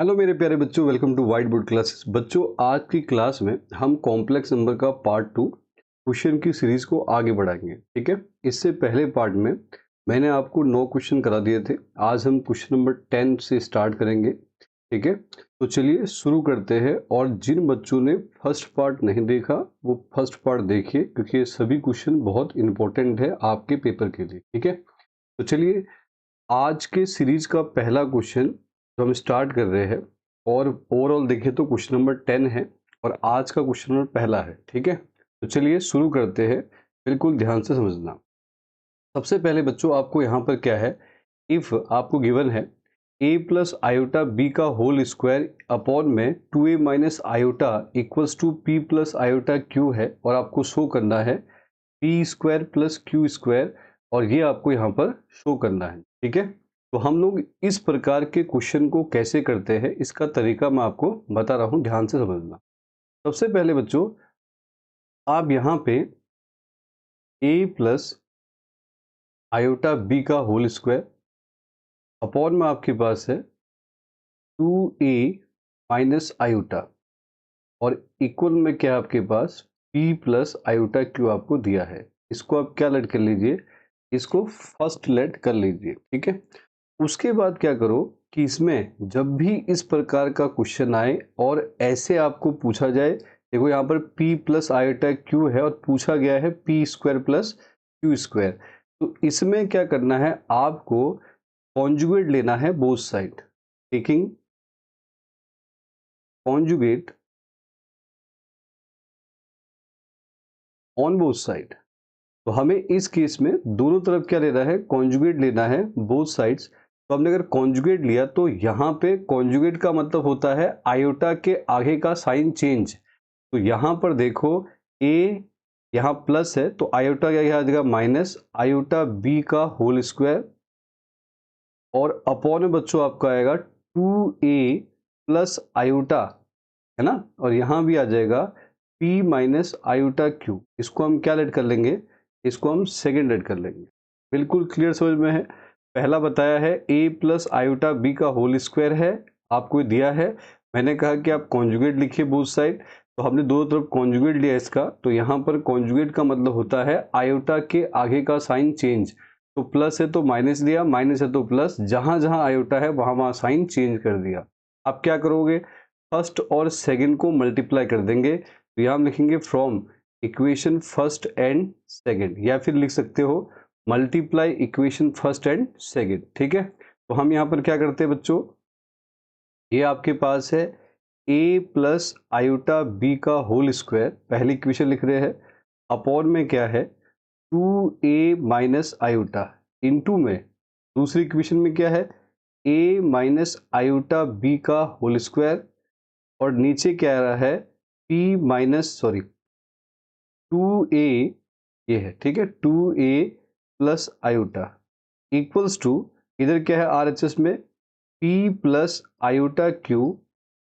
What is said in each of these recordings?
Hello मेरे प्यारे बच्चों, welcome to whiteboard classes. बच्चों, आज की क्लास में हम कॉम्प्लेक्स नंबर का पार्ट 2 क्वेश्चन की सीरीज को आगे बढ़ाएंगे। ठीक है, इससे पहले पार्ट में मैंने आपको 9 क्वेश्चन करा दिए थे। आज हम क्वेश्चन नंबर 10 से स्टार्ट करेंगे। ठीक है, तो चलिए शुरू करते हैं। और जिन बच्चों ने फर्स्ट पार्ट नहीं देखा वो फर्स्ट पार्ट देखिए, क्योंकि ये सभी क्वेश्चन बहुत इंपॉर्टेंट है आपके पेपर के लिए। ठीक है, तो चलिए आज के सीरीज का पहला क्वेश्चन जो हम स्टार्ट कर रहे हैं, और ओवरऑल देखें तो क्वेश्चन नंबर 10 है और आज का क्वेश्चन नंबर पहला है। ठीक है, तो चलिए शुरू करते हैं। बिल्कुल ध्यान से समझना। सबसे पहले बच्चों, आपको यहाँ पर क्या है, इफ आपको गिवन है a प्लस आयोटा बी का होल स्क्वायर अपॉन में 2a minus iota equals to p plus iota q है, और आपको शो करना है p square plus q square, और ये आपको यहाँ पर शो करना है। ठीक है, तो हम लोग इस प्रकार के क्वेश्चन को कैसे करते हैं, इसका तरीका मैं आपको बता रहा हूँ, ध्यान से समझना। सबसे पहले बच्चों, आप यहाँ पे a प्लस आयोटा बी का होल स्क्वायर अपॉन में आपके पास है 2a माइनस आयोटा, और इक्वल में क्या है आपके पास p प्लस आयोटा क्यू आपको दिया है। इसको आप क्या लेट कर लीजिए, इसको फर्स्ट लेट कर लीजिए। ठीक है, उसके बाद क्या करो कि इसमें जब भी इस प्रकार का क्वेश्चन आए और ऐसे आपको पूछा जाए, देखो यहाँ पर p प्लस आयोटा क्यू है और पूछा गया है p square plus q square, तो इसमें क्या करना है, आपको कॉन्जुगेट लेना है both side. Taking conjugate on both side, तो हमें इस केस में दोनों तरफ क्या लेना है, कॉन्जुगेट लेना है बोथ साइड्स। तो हमने अगर कॉन्जुगेट लिया तो यहाँ पे कॉन्जुगेट का मतलब होता है आयोटा के आगे का साइन चेंज। तो यहाँ पर देखो a यहाँ प्लस है तो आयोटा क्या आ जाएगा माइनस आयोटा b का होल स्क्वायर, और अपॉन में बच्चों आपका आएगा 2a प्लस आयोटा, है ना, और यहाँ भी आ जाएगा p माइनस आयोटा q। इसको हम क्या लेट कर लेंगे, इसको हम सेकेंड लेट कर लेंगे। बिल्कुल क्लियर समझ में है। पहला बताया है a प्लस आयोटा b का होल स्क्वायर है, आपको दिया है। मैंने कहा कि आप कॉन्जुगेट लिखिए बोथ साइड, तो हमने दोनों तरफ कॉन्जुगेट लिया इसका। तो यहाँ पर कॉन्जुगेट का मतलब होता है आयोटा के आगे का साइन चेंज। तो प्लस है तो माइनस लिया, माइनस है तो प्लस, जहां जहां आयोटा है वहां वहां साइन चेंज कर दिया। अब क्या करोगे, फर्स्ट और सेकंड को मल्टीप्लाई कर देंगे। तो यहाँ हम लिखेंगे from equation first and second, या फिर लिख सकते हो multiply equation first and second. ठीक है, तो हम यहाँ पर क्या करते हैं बच्चों, ये आपके पास है a प्लस आयोटा बी का होल स्क्वायर, पहली इक्वेशन लिख रहे हैं, अपॉन में क्या है 2a माइनस आयोटा, इनटू में दूसरी इक्वेशन में क्या है a माइनस आयोटा बी का होल स्क्वायर, और नीचे क्या आ रहा है p माइनस सॉरी 2a, ये है। ठीक है, 2a plus iota equals to, इधर क्या है RHS में p plus iota Q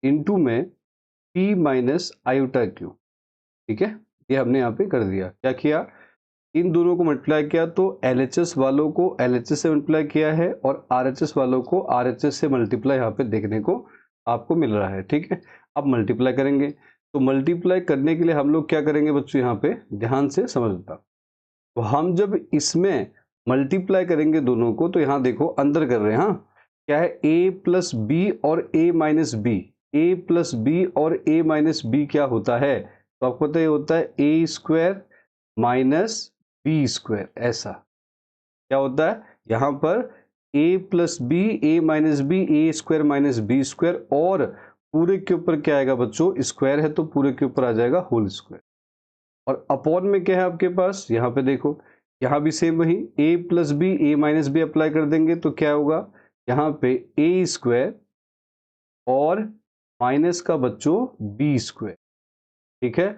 into में p माइनस आयोटा क्यू। ठीक है, ये हमने यहाँ पे कर दिया। क्या किया, इन दोनों को मल्टीप्लाई किया, तो LHS वालों को LHS से मल्टीप्लाई किया है और RHS वालों को RHS से मल्टीप्लाई यहाँ पे देखने को आपको मिल रहा है। ठीक है, अब मल्टीप्लाई करेंगे, तो मल्टीप्लाई करने के लिए हम लोग क्या करेंगे बच्चों, यहाँ पे ध्यान से समझना। तो हम जब इसमें मल्टीप्लाई करेंगे दोनों को, तो यहाँ देखो अंदर कर रहे हैं, हाँ क्या है a प्लस बी और a minus b, a plus b और a माइनस बी क्या होता है, तो आपको पता है होता है a square minus b square. ऐसा क्या होता है यहाँ पर a plus b, a minus b, a square minus b square, और पूरे के ऊपर क्या आएगा बच्चों, स्क्वायर है तो पूरे के ऊपर आ जाएगा होल स्क्वायर, और अपॉन में क्या है आपके पास, यहाँ पे देखो यहाँ भी सेम वही a plus b, a minus b apply कर देंगे तो क्या होगा, यहाँ पे a स्क्वायर और माइनस का बच्चों बी स्क्वायर। ठीक है,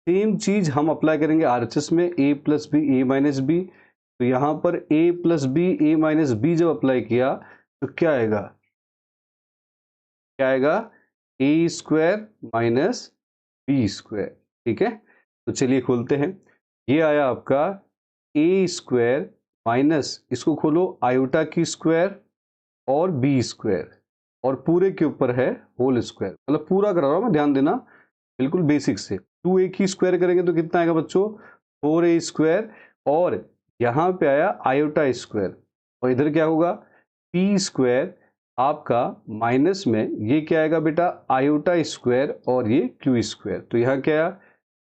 सेम चीज हम अप्लाई करेंगे RHS में, a plus b, a minus b. तो यहाँ पर a plus b, a minus b जब अप्लाई किया तो क्या आएगा, क्या आएगा a square minus b square. ठीक है, तो चलिए खोलते हैं। ये आया आपका a स्क्वायर माइनस, इसको खोलो आयोटा की स्क्वायर और बी स्क्वायर, और पूरे के ऊपर है होल स्क्वायर, मतलब पूरा करा रहा हूं मैं, ध्यान देना, बिल्कुल बेसिक से। 2a की स्क्वायर करेंगे तो कितना आएगा बच्चों, 4a स्क्वायर, और यहाँ पे आया आयोटा स्क्वायर, और इधर क्या होगा, p स्क्वायर आपका माइनस में ये क्या आएगा बेटा, आयोटा स्क्वायर, और ये q स्क्वायर। तो यहाँ क्या आया,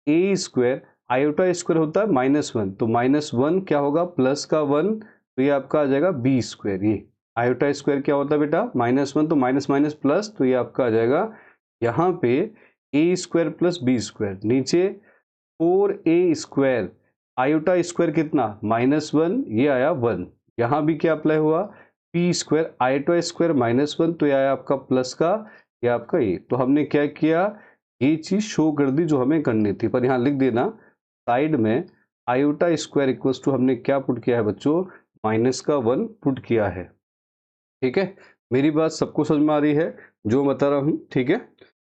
a स्क्वायर, आयोटा स्क्वायर होता है -1, तो -1 क्या होगा, प्लस का 1, तो ये आपका आ जाएगा b स्क्वायर। ये आयोटा स्क्वायर क्या होता है बेटा, -1, तो माइनस माइनस प्लस, तो ये आपका आ जाएगा यहाँ पे a square plus b square, नीचे 4a स्क्वायर, आयोटा स्क्वायर कितना, -1, ये आया 1, यहाँ भी क्या अप्लाई हुआ, p स्क्वायर, आयोटा स्क्वायर -1, तो ये आया आपका प्लस का, ये आपका ये। तो हमने क्या किया, ये चीज शो कर दी जो हमें करनी थी, पर यहाँ लिख देना साइड में आयोटा स्क्वायर इक्वल्स टू हमने क्या पुट किया है बच्चों, -1 पुट किया है। ठीक है, मेरी बात सबको समझ में आ रही है जो बता रहा हूँ, ठीक है।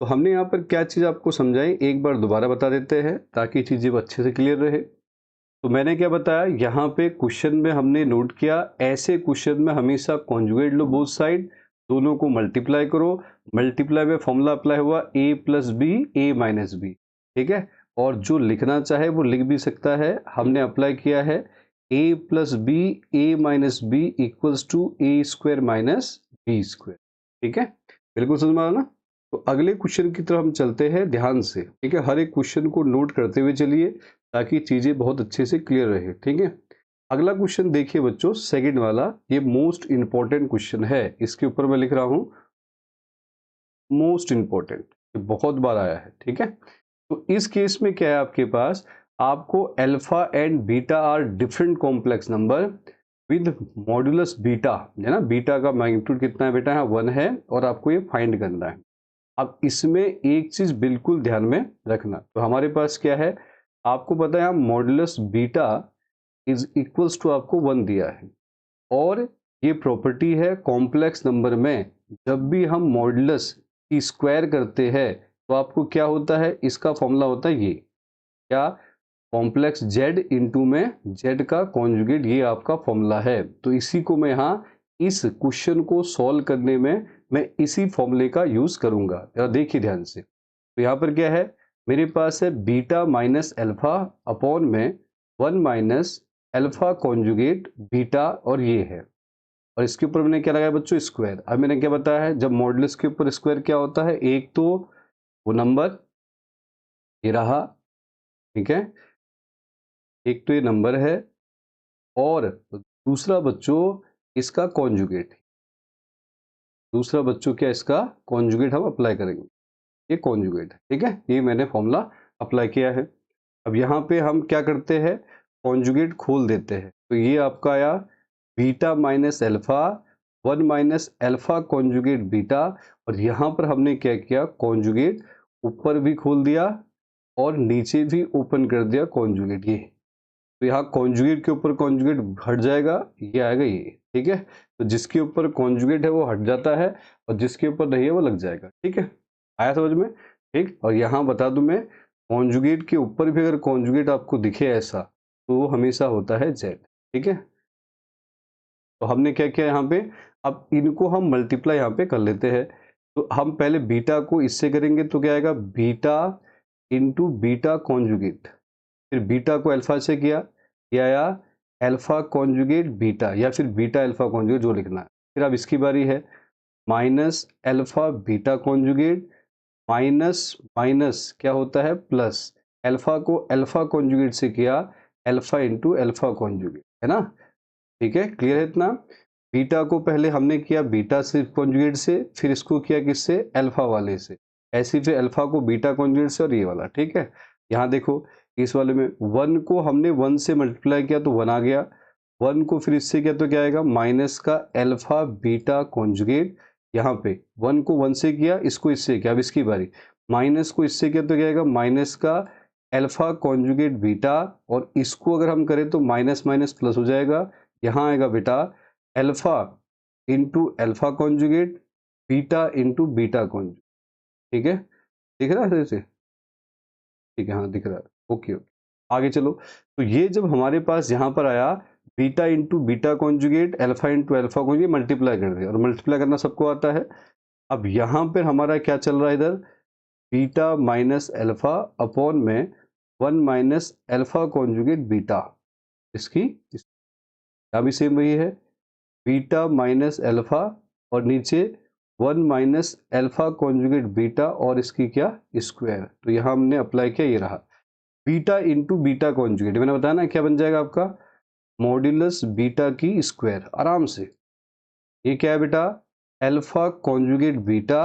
तो हमने यहाँ पर क्या चीज़ आपको समझाई, एक बार दोबारा बता देते हैं ताकि चीज़ें अच्छे से क्लियर रहे। तो मैंने क्या बताया, यहाँ पे क्वेश्चन में हमने नोट किया, ऐसे क्वेश्चन में हमेशा कॉन्जुगेट लो बोथ साइड, दोनों को मल्टीप्लाई करो, मल्टीप्लाई में फॉर्मूला अप्लाई हुआ a plus b a minus b, ठीक है। और जो लिखना चाहे वो लिख भी सकता है, हमने अप्लाई किया है a plus b a minus b equals to a square minus b square, ठीक है। बिल्कुल समझ में आया ना। तो अगले क्वेश्चन की तरफ हम चलते हैं ध्यान से, ठीक है। हर एक क्वेश्चन को नोट करते हुए चलिए ताकि चीजें बहुत अच्छे से क्लियर रहे, ठीक है। अगला क्वेश्चन देखिए बच्चों, सेकंड वाला, ये मोस्ट इंपॉर्टेंट क्वेश्चन है, इसके ऊपर मैं लिख रहा हूं मोस्ट इंपॉर्टेंट, ये बहुत बार आया है, ठीक है। तो इस केस में क्या है आपके पास, आपको alpha and beta are different complex number with modulus beta, है ना, बीटा का मैग्नीट्यूड कितना है बेटा, यहाँ 1 है, और आपको ये फाइंड करना है। अब इसमें एक चीज बिल्कुल ध्यान में रखना, तो हमारे पास क्या है, आपको पता है यहाँ modulus beta is equals to आपको 1 दिया है, और ये प्रॉपर्टी है कॉम्प्लेक्स नंबर में, जब भी हम मॉड्यूलस की स्क्वायर करते हैं तो आपको क्या होता है, इसका फॉर्मूला होता है ये, क्या, कॉम्प्लेक्स z इंटू में z का कॉन्जुगेट, ये आपका फॉर्मूला है। तो इसी को मैं यहाँ इस क्वेश्चन को सॉल्व करने में मैं इसी फॉर्मूले का यूज करूंगा, जरा देखिए ध्यान से। तो यहाँ पर क्या है, मेरे पास है बीटा माइनस अल्फा अपॉन में 1 माइनस अल्फा कॉन्जुगेट बीटा, और ये है, और इसके ऊपर मैंने क्या लगाया बच्चों, स्क्वायर। अब मैंने क्या बताया है, जब मॉडुलस के ऊपर स्क्वायर क्या होता है, एक तो वो नंबर ये रहा, ठीक है, एक तो ये नंबर है, और दूसरा बच्चों इसका कॉन्जुगेट, दूसरा बच्चों क्या, इसका कॉन्जुगेट हम अप्लाई करेंगे, ये कॉन्जुगेट है, ठीक है। ये मैंने फॉर्मूला अप्लाई किया है। अब यहाँ पे हम क्या करते हैं, कॉन्जुगेट खोल देते हैं, तो ये आपका आया beta minus alpha 1 minus alpha conjugate beta, और यहाँ पर हमने क्या किया, कॉन्जुगेट ऊपर भी खोल दिया और नीचे भी ओपन कर दिया कॉन्जुगेट, ये। तो यहाँ कॉन्जुगेट के ऊपर कॉन्जुगेट हट जाएगा, ये आएगा ये, ठीक है। तो जिसके ऊपर कॉन्जुगेट है वो हट जाता है, और जिसके ऊपर नहीं है वो लग जाएगा, ठीक है। आया समझ में, ठीक। और यहाँ बता दूं मैं, कॉन्जुगेट के ऊपर भी अगर कॉन्जुगेट आपको दिखे ऐसा, तो वो हमेशा होता है जेड, ठीक है। तो हमने क्या किया यहाँ पे, अब इनको हम मल्टीप्लाई यहाँ पे कर लेते हैं। तो हम पहले बीटा को इससे करेंगे तो क्या आएगा, बीटा इंटू बीटा कॉन्जुगेट, फिर बीटा को अल्फा से किया, ये आया अल्फा कॉन्जुगेट बीटा, या फिर बीटा अल्फा कॉन्जुगेट जो लिखना है। फिर अब इसकी बारी है, minus alpha beta conjugate, minus minus क्या होता है प्लस, अल्फा को अल्फा कॉन्जुगेट से किया, अल्फा इंटू अल्फा कॉन्जुगेट, है ना, ठीक है। क्लियर है इतना। बीटा को पहले हमने किया बीटा से कॉन्जुगेट से, फिर इसको किया किससे, अल्फा वाले से, ऐसे फिर अल्फा को बीटा कॉन्जुगेट से, और ये वाला, ठीक है। यहाँ देखो इस वाले में 1 को हमने 1 से मल्टीप्लाई किया तो 1 आ गया, 1 को फिर इससे किया तो क्या आएगा, माइनस का अल्फा बीटा कॉन्जुगेट, यहाँ पे 1 को 1 से किया, इसको इससे किया, अब इसकी बारी, माइनस को इससे किया तो क्या आएगा, माइनस का अल्फा कॉन्जुगेट बीटा, और इसको अगर हम करें तो माइनस माइनस प्लस हो जाएगा, यहाँ आएगा बेटा alpha into alpha conjugate beta into beta conjugate, ठीक है। दिख रहा है ऐसे, ठीक है, हाँ दिख रहा है, ओके ओके। आगे चलो, तो ये जब हमारे पास यहाँ पर आया beta into beta conjugate, alpha into alpha conjugate, multiply कर दिया, और मल्टीप्लाई करना सबको आता है, अब यहाँ पर हमारा क्या चल रहा है इधर, बीटा माइनस एल्फा अपॉन में 1 माइनस एल्फा कॉन्जुगेट बीटा, इसकी यहाँ भी सेम वही है, बीटा माइनस एल्फा और नीचे 1 माइनस एल्फा कॉन्जुगेट बीटा और इसकी क्या स्क्वायर। तो यहाँ हमने अप्लाई किया, ये रहा बीटा इंटू बीटा कॉन्जुगेट, मैंने बताया ना क्या बन जाएगा आपका, मॉड्यूलस बीटा की स्क्वायर आराम से। ये क्या है बेटा, एल्फा कॉन्जुगेट बीटा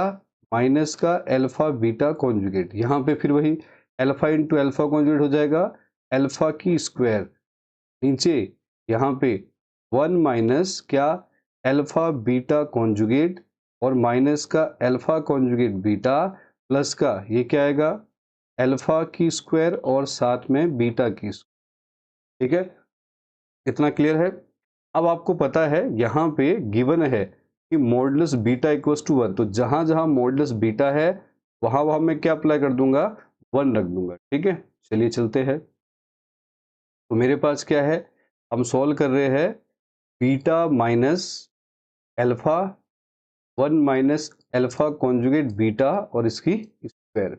माइनस का एल्फा बीटा कॉन्जुगेट, यहाँ पे फिर वही एल्फा इंटू एल्फा कॉन्जुगेट हो जाएगा एल्फा की स्क्वायर, नीचे यहाँ पे 1 माइनस क्या एल्फा बीटा कॉन्जुगेट और माइनस का एल्फा कॉन्जुगेट बीटा प्लस का ये क्या आएगा एल्फा की स्क्वायर और साथ में बीटा की स्क्वायर। ठीक है, इतना क्लियर है। अब आपको पता है यहाँ पे गिवन है कि मॉडुलस बीटा इक्वल्स टू 1, तो जहां जहां मॉडुलस बीटा है वहां वहां मैं क्या अप्लाई कर दूंगा, 1 रख दूंगा। ठीक है, चलिए चलते हैं। तो मेरे पास क्या है, हम सॉल्व कर रहे हैं beta minus alpha 1 minus alpha conjugate beta और इसकी स्क्वायर।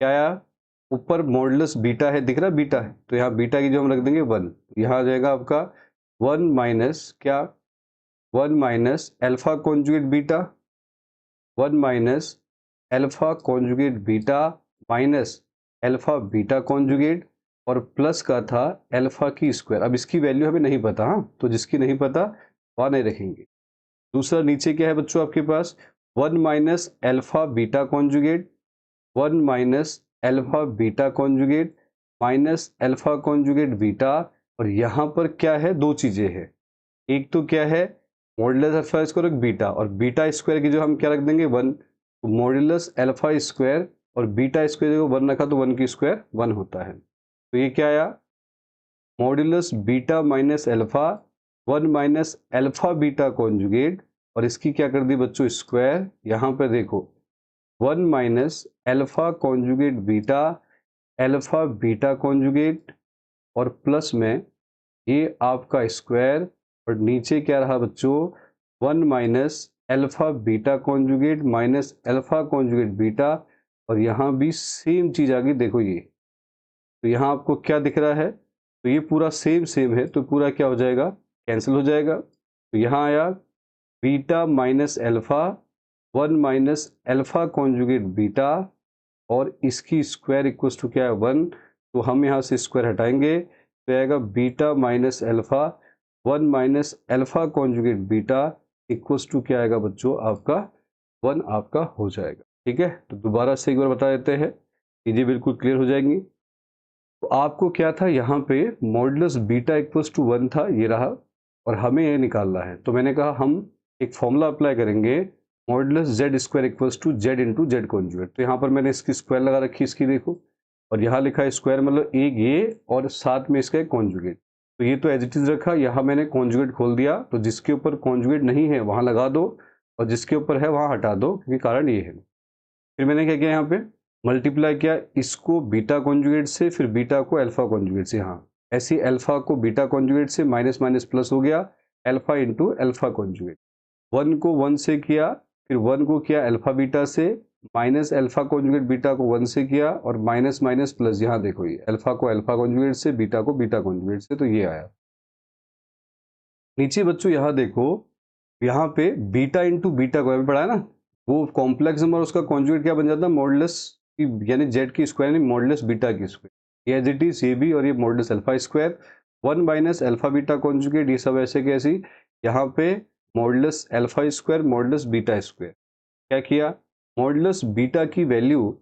क्या आया, ऊपर मॉडुलस बीटा है, दिख रहा है बीटा है, तो यहाँ बीटा की जो हम रख देंगे 1, यहाँ आ जाएगा आपका 1 माइनस क्या 1 minus alpha conjugate beta 1 minus alpha conjugate beta minus alpha beta conjugate और प्लस का था एल्फा की स्क्वायर। अब इसकी वैल्यू हमें नहीं पता, हाँ, तो जिसकी नहीं पता वहाँ नहीं रखेंगे। दूसरा नीचे क्या है बच्चों आपके पास 1 minus alpha beta conjugate 1 minus alpha beta conjugate minus alpha conjugate beta, और यहाँ पर क्या है, दो चीज़ें हैं, एक तो क्या है मॉडुलस अल्फा स्क्वायर और बीटा, और बीटा स्क्वायर की जो हम क्या रख देंगे 1, तो मॉडुलस अल्फा स्क्वायर और बीटा स्क्वायर को 1 रखा तो 1 की स्क्वायर 1 होता है। तो ये क्या आया modulus beta minus alpha 1 minus alpha beta conjugate और इसकी क्या कर दी बच्चों स्क्वायर, यहाँ पर देखो 1 minus alpha conjugate beta alpha beta conjugate और प्लस में ये आपका स्क्वायर और नीचे क्या रहा बच्चों 1 minus alpha beta conjugate minus alpha conjugate beta, और यहाँ भी सेम चीज़ आ गई, देखो ये, तो यहाँ आपको क्या दिख रहा है, तो ये पूरा सेम सेम है, तो पूरा क्या हो जाएगा कैंसिल हो जाएगा। तो यहाँ आया beta minus alpha 1 minus alpha conjugate beta और इसकी स्क्वायर इक्वल्स टू क्या है 1, तो हम यहाँ से स्क्वायर हटाएंगे तो आएगा beta minus alpha 1 minus alpha conjugate beta equals to क्या आएगा बच्चों आपका 1 आपका हो जाएगा। ठीक है, तो दोबारा से एक बार बता देते हैं, चीज़ें बिल्कुल क्लियर हो जाएंगी। तो आपको क्या था यहाँ पे मॉडुलस बीटा इक्वल्स टू 1 था, ये रहा, और हमें ये निकालना है, तो मैंने कहा हम एक फॉर्मूला अप्लाई करेंगे modulus z square equals to z into z conjugate. तो यहाँ पर मैंने इसकी स्क्वायर लगा रखी, इसकी देखो, और यहाँ लिखा है स्क्वायर मतलब एक ये और साथ में इसका कॉन्जुगेट, तो ये तो एज इट इज रखा, यहाँ मैंने कॉन्जुगेट खोल दिया, तो जिसके ऊपर कॉन्जुगेट नहीं है वहाँ लगा दो और जिसके ऊपर है वहाँ हटा दो, क्योंकि कारण ये है। फिर मैंने क्या किया यहाँ पे मल्टीप्लाई किया इसको बीटा कॉन्जुगेट से, फिर बीटा को अल्फा कॉन्जुगेट से, हाँ ऐसी अल्फा को बीटा कॉन्जुगेट से, माइनस माइनस प्लस हो गया अल्फा इंटू अल्फा कॉन्जुगेट, 1 को 1 से किया, फिर 1 को किया अल्फा बीटा से, माइनस अल्फा कॉन्जुगेट बीटा को 1 से किया और माइनस माइनस प्लस, यहाँ देखो ये अल्फा को अल्फा कॉन्जुगेट से, बीटा को बीटा कॉन्जुगेट से, तो ये आया। नीचे बच्चों यहाँ देखो, यहाँ पे बीटा इंटू बीटा को अभी पढ़ा है ना, वो कॉम्प्लेक्स नंबर उसका कॉन्जुगेट क्या बन जाता है मॉडुलस की, यानी जेड की स्क्वायर यानी मॉडुलस बीटा की स्क्वायर, ये एज इट इज ये भी, और ये modulus alpha square 1 minus alpha beta conjugate, ये सब ऐसे कैसी, यहाँ पे modulus alpha square modulus beta square. क्या किया मॉडुलस बीटा की वैल्यू,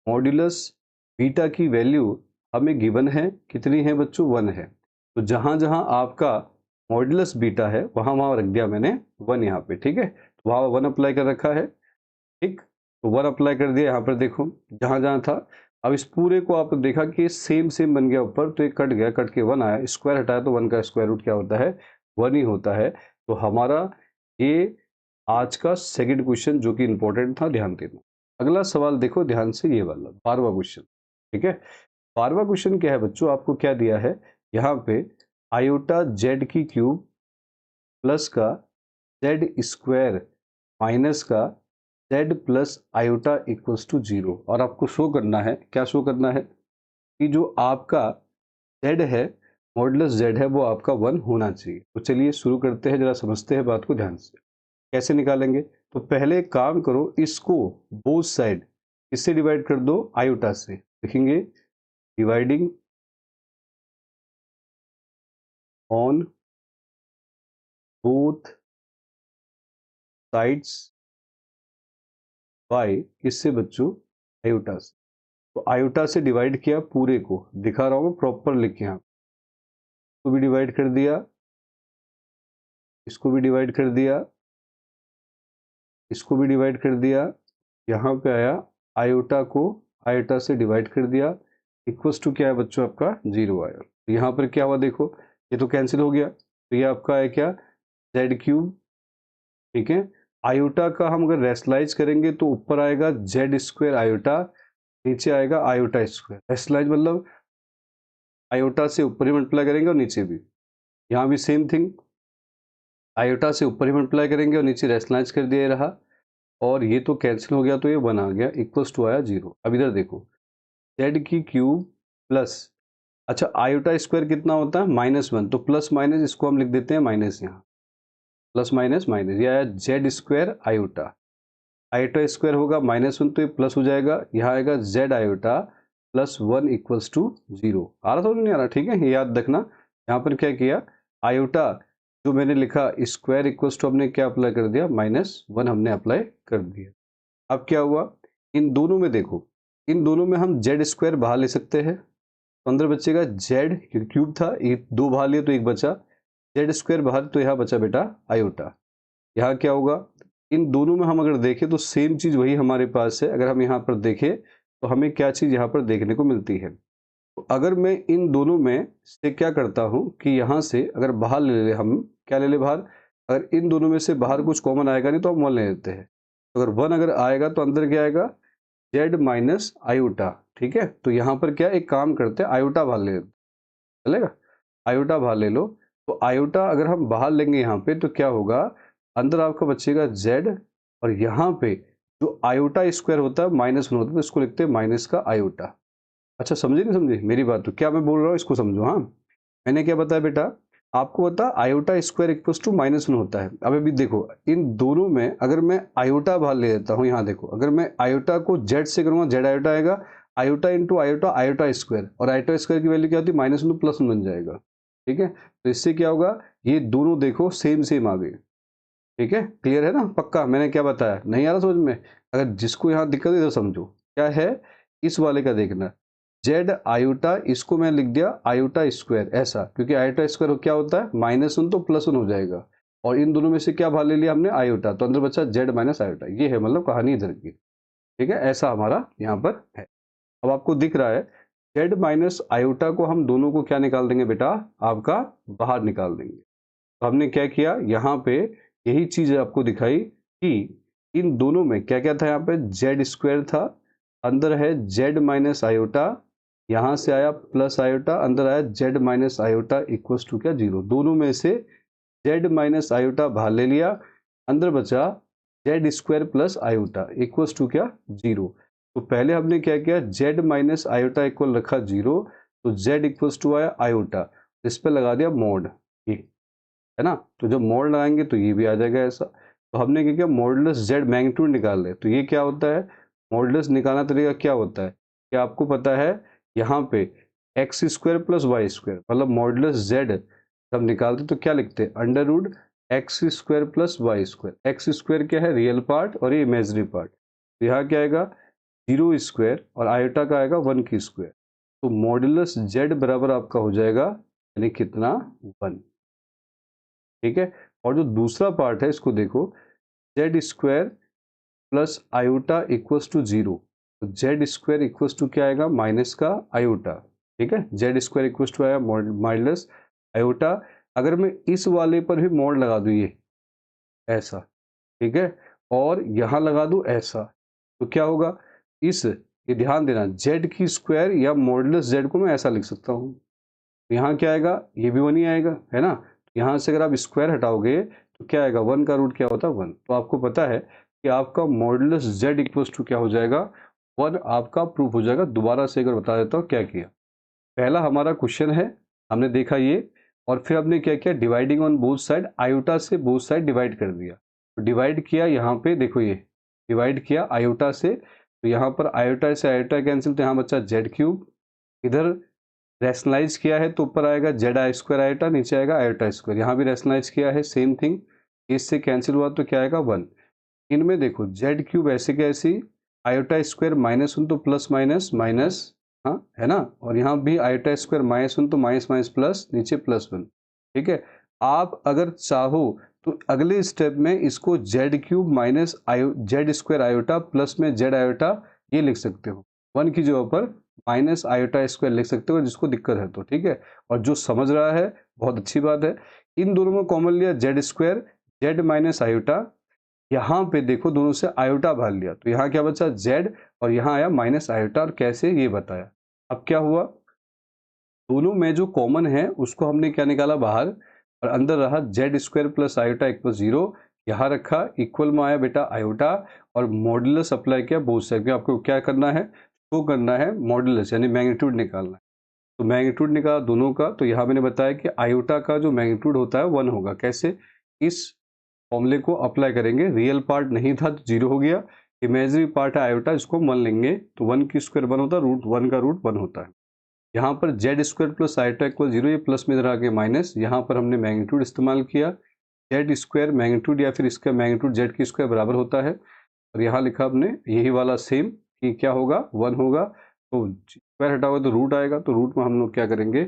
मॉडुलस बीटा की वैल्यू हमें गिवन है कितनी है बच्चों 1 है, तो जहां जहां आपका मॉडुलस बीटा है वहां वहां रख दिया मैंने 1 यहाँ पे। ठीक है, तो वहां 1 अप्लाई कर रखा है, ठीक, तो 1 अप्लाई कर दिया, यहाँ पर देखो जहां जहां था। अब इस पूरे को आप देखा कि सेम सेम बन गया ऊपर, तो एक कट गया, कट के 1 आया, स्क्वायर हटाया तो 1 का स्क्वायर रूट क्या होता है 1 ही होता है। तो हमारा ये आज का सेकंड क्वेश्चन जो कि इंपॉर्टेंट था, ध्यान देना। अगला सवाल देखो ध्यान से, ये वाला 12वां क्वेश्चन। ठीक है, 12वां क्वेश्चन क्या है बच्चों, आपको क्या दिया है यहाँ पे आयोटा जेड की क्यूब प्लस का जेड स्क्वायर माइनस का z plus iota equals to 0 और आपको शो करना है, क्या शो करना है कि जो आपका z है, मॉडुलस z है, वो आपका 1 होना चाहिए। तो चलिए शुरू करते हैं, जरा समझते हैं बात को ध्यान से। कैसे निकालेंगे? तो पहले एक काम करो, इसको बोथ साइड इससे डिवाइड कर दो, आयोटा से। लिखेंगे dividing on both sides by किससे बच्चों? आयोटा से। तो आयोटा से डिवाइड किया पूरे को, दिखा रहा हूं प्रॉपर लिख के, यहाँ इसको भी डिवाइड कर दिया, इसको भी डिवाइड कर दिया, इसको भी डिवाइड कर दिया, यहाँ पे आया आयोटा को आयोटा से डिवाइड कर दिया, इक्वल्स टू क्या है बच्चों? आपका 0 आया। तो यहाँ पर क्या हुआ देखो, ये तो कैंसिल हो गया, तो ये आपका है क्या? Z cube. ठीक है, आयोटा का हम अगर रेशलाइज करेंगे तो ऊपर आएगा जेड स्क्वायर आयोटा, नीचे आएगा आयोटा स्क्वायर। रेशलाइज मतलब आयोटा से ऊपर ही मल्टीप्लाई करेंगे और नीचे भी, यहाँ भी सेम थिंग, आयोटा से ऊपर ही मल्टीप्लाई करेंगे और नीचे रेशलाइज कर दिया रहा, और ये तो कैंसिल हो गया, तो ये 1 आ गया, इक्वल्स टू आया 0। अब इधर देखो, जेड की क्यूब प्लस, अच्छा आयोटा स्क्वायर कितना होता है? -1, तो प्लस माइनस इसको हम लिख देते हैं माइनस, यहाँ प्लस माइनस माइनस, ये आया z square iota, iota square होगा -1 तो ये प्लस हो जाएगा, यहाँ आएगा z iota plus 1 equals to 0। आ रहा था नहीं आ रहा? ठीक है, ये याद रखना। यहाँ पर क्या किया, आयोटा जो मैंने लिखा स्क्वायर इक्वल्स टू हमने क्या अप्लाई कर दिया? -1 हमने अप्लाई कर दिया। अब क्या हुआ, इन दोनों में देखो, इन दोनों में हम जेड स्क्वायर बाहर ले सकते हैं, तो अंदर बचेगा जेड क्यूब था, ये 2 बाहर लिए तो 1 बचा, जेड स्क्वायर बाहर, तो यहाँ बचा बेटा आयोटा। यहाँ क्या होगा, इन दोनों में हम अगर देखें तो सेम चीज़ वही हमारे पास है। अगर हम यहाँ पर देखें तो हमें क्या चीज़ यहाँ पर देखने को मिलती है, तो अगर मैं इन दोनों में से क्या करता हूँ कि यहाँ से अगर बाहर ले ले, हम क्या ले ले बाहर, अगर इन दोनों में से बाहर कुछ कॉमन आएगा नहीं तो हम 1 ले लेते हैं, तो अगर 1 अगर आएगा तो अंदर क्या आएगा? Z minus iota. ठीक है, तो यहाँ पर क्या, एक काम करते हैं, आयोटा बाहर ले लेते, चलेगा? आयोटा बाहर ले लो, तो आयोटा अगर हम बाहर लेंगे यहाँ पे तो क्या होगा, अंदर आपका बचेगा जेड, और यहाँ पे जो आयोटा स्क्वायर होता है -1 होता है, तो इसको लिखते हैं माइनस का आयोटा। अच्छा समझे नहीं समझे मेरी बात? तो क्या मैं बोल रहा हूँ इसको समझो। हाँ, मैंने क्या बताया बेटा, आपको बता आयोटा स्क्वायर इक्वल्स टू -1 होता है। अब अभी देखो, इन दोनों में अगर मैं आयोटा बाहर ले लेता हूँ, यहाँ देखो, अगर मैं आयोटा को जेड से करूँगा, जेड आयोटा आएगा, iota into iota, iota square, और आयोटा स्क्वायर की वैल्यू क्या होती है? -1 तो +1 बन जाएगा। ठीक है, तो इससे क्या होगा, ये दोनों देखो सेम सेम आ गए। ठीक है, क्लियर है ना? पक्का मैंने क्या बताया? नहीं आ रहा समझ में? अगर जिसको यहाँ दिक्कत है इधर समझो, क्या है इस वाले का देखना, जेड आयोटा, इसको मैं लिख दिया आयोटा स्क्वायर ऐसा, क्योंकि आयोटा स्क्वायर क्या होता है? -1 तो +1 हो जाएगा, और इन दोनों में से क्या बाहर ले लिया हमने? आयोटा, तो अंदर बचा जेड माइनस आयोटा। ये है मतलब कहानी इधर की। ठीक है, ऐसा हमारा यहाँ पर है। अब आपको दिख रहा है, जेड माइनस आयोटा को हम दोनों को क्या निकाल देंगे बेटा? आपका बाहर निकाल देंगे। तो हमने क्या किया, यहाँ पे यही चीज आपको दिखाई कि इन दोनों में क्या क्या था, यहाँ पे जेड स्क्वायर था, अंदर है जेड माइनस आयोटा, यहाँ से आया प्लस आयोटा, अंदर आया z minus iota equals to क्या? 0। दोनों में से जेड माइनस आयोटा बाहर ले लिया, अंदर बचा z square plus iota equals to क्या? 0। तो पहले हमने क्या किया, जेड माइनस आयोटा इक्वल रखा 0, तो जेड इक्वल्स टू आया आयोटा, इस पर लगा दिया मोड, ये है ना? तो जब मोड लगाएंगे तो ये भी आ जाएगा ऐसा। तो हमने क्या किया, मॉडुलस जेड मैग्नीट्यूड निकाल रहे, तो ये क्या होता है, मॉडुलस निकालना तरीका क्या होता है, क्या आपको पता है? यहाँ पे x square plus y square, मतलब मॉडुलस जेड जब निकालते तो क्या लिखते हैं? Under root x square plus y square. X square क्या है? रियल पार्ट, और ये इमेजरी पार्ट। तो यहाँ क्या आएगा? 0 स्क्वायर, और आयोटा का आएगा 1 की स्क्वायर। तो मॉडुलस जेड बराबर आपका हो जाएगा यानी कितना? 1। ठीक है, और जो दूसरा पार्ट है इसको देखो, z square plus iota equals to 0, तो जेड स्क्वायर इक्वल्स टू क्या आएगा? माइनस का आयोटा। ठीक है, जेड स्क्वायर इक्वल्स टू आया माइनस आयोटा। अगर मैं इस वाले पर भी मोड लगा दूं, ये ऐसा, ठीक है, और यहां लगा दूं ऐसा, तो क्या होगा? ये ध्यान देना, जेड की स्क्वायर या मॉडुलस जेड को मैं ऐसा लिख सकता हूं, तो यहाँ क्या आएगा? ये भी 1 ही आएगा, है ना? यहाँ से अगर आप स्क्वायर हटाओगे तो क्या आएगा? 1 का रूट क्या होता है? 1। तो आपको पता है कि आपका मॉडुलस z इक्वल्स टू क्या हो जाएगा 1 आपका प्रूफ हो जाएगा। दोबारा से अगर बता देता हूँ क्या किया। पहला हमारा क्वेश्चन है, हमने देखा ये, और फिर हमने क्या किया, dividing on both side, iota से बोथ साइड डिवाइड कर दिया। तो डिवाइड किया यहाँ पे देखो, ये डिवाइड किया आयोटा से, तो यहाँ पर आयोटा से आयोटा कैंसिल, तो यहाँ बचा जेड क्यूब। इधर रैशनलाइज किया है तो ऊपर आएगा जेड आई स्क्वायर आयोटा, नीचे आएगा आयोटा स्क्वायर। यहाँ भी रैशनलाइज किया है, सेम थिंग, इससे कैंसिल हुआ तो क्या आएगा 1। इनमें देखो जेड क्यूब ऐसे कैसी, आयोटा स्क्वायर -1 तो प्लस माइनस माइनस, हाँ है ना, और यहाँ भी आयोटा स्क्वायर -1 तो माइनस माइनस प्लस, नीचे +1। ठीक है, आप अगर चाहो तो अगले स्टेप में इसको Z cube minus Z square iota plus में जेड आयोटा ये लिख सकते हो, 1 की जगह पर माइनस आयोटा स्क्वायर लिख सकते हो जिसको दिक्कत है तो। ठीक है, और जो समझ रहा है बहुत अच्छी बात है। इन दोनों में कॉमन लिया Z square, Z minus iota, यहाँ पे देखो दोनों से आयोटा भाग लिया तो यहाँ क्या बचा z, और यहाँ आया माइनस आयोटा, और कैसे ये बताया। अब क्या हुआ, दोनों में जो कॉमन है उसको हमने क्या निकाला बाहर, और अंदर रहा Z square plus iota equal 0, यहाँ रखा, इक्वल में आया बेटा आयोटा, और मॉडुलस अप्लाई किया बोथ साइड में। आपको क्या करना है, शो करना है मॉडुलस, यानी मैग्नीट्यूड निकालना है। तो मैग्नीट्यूड निकाला दोनों का, तो यहाँ मैंने बताया कि आयोटा का जो मैग्नीट्यूड होता है 1 होगा। कैसे, इस फॉर्मूले को अप्लाई करेंगे, रियल पार्ट नहीं था तो 0 हो गया, इमेजिनरी पार्ट है आयोटा, इसको 1 लेंगे तो 1 की स्क्वायर 1 होता है, रूट 1 का रूट 1 होता है। यहाँ पर Z square plus iota equal 0, ये प्लस में इधर आके माइनस, यहाँ पर हमने मैग्नीट्यूड इस्तेमाल किया, जेड स्क्वायर मैग्नीट्यूड या फिर इसका मैग्नीट्यूड जेड की स्क्वायर बराबर होता है, और यहाँ लिखा हमने यही वाला सेम कि क्या होगा 1 होगा, तो स्क्वायर हटाओगे तो रूट आएगा, तो रूट में हम लोग क्या करेंगे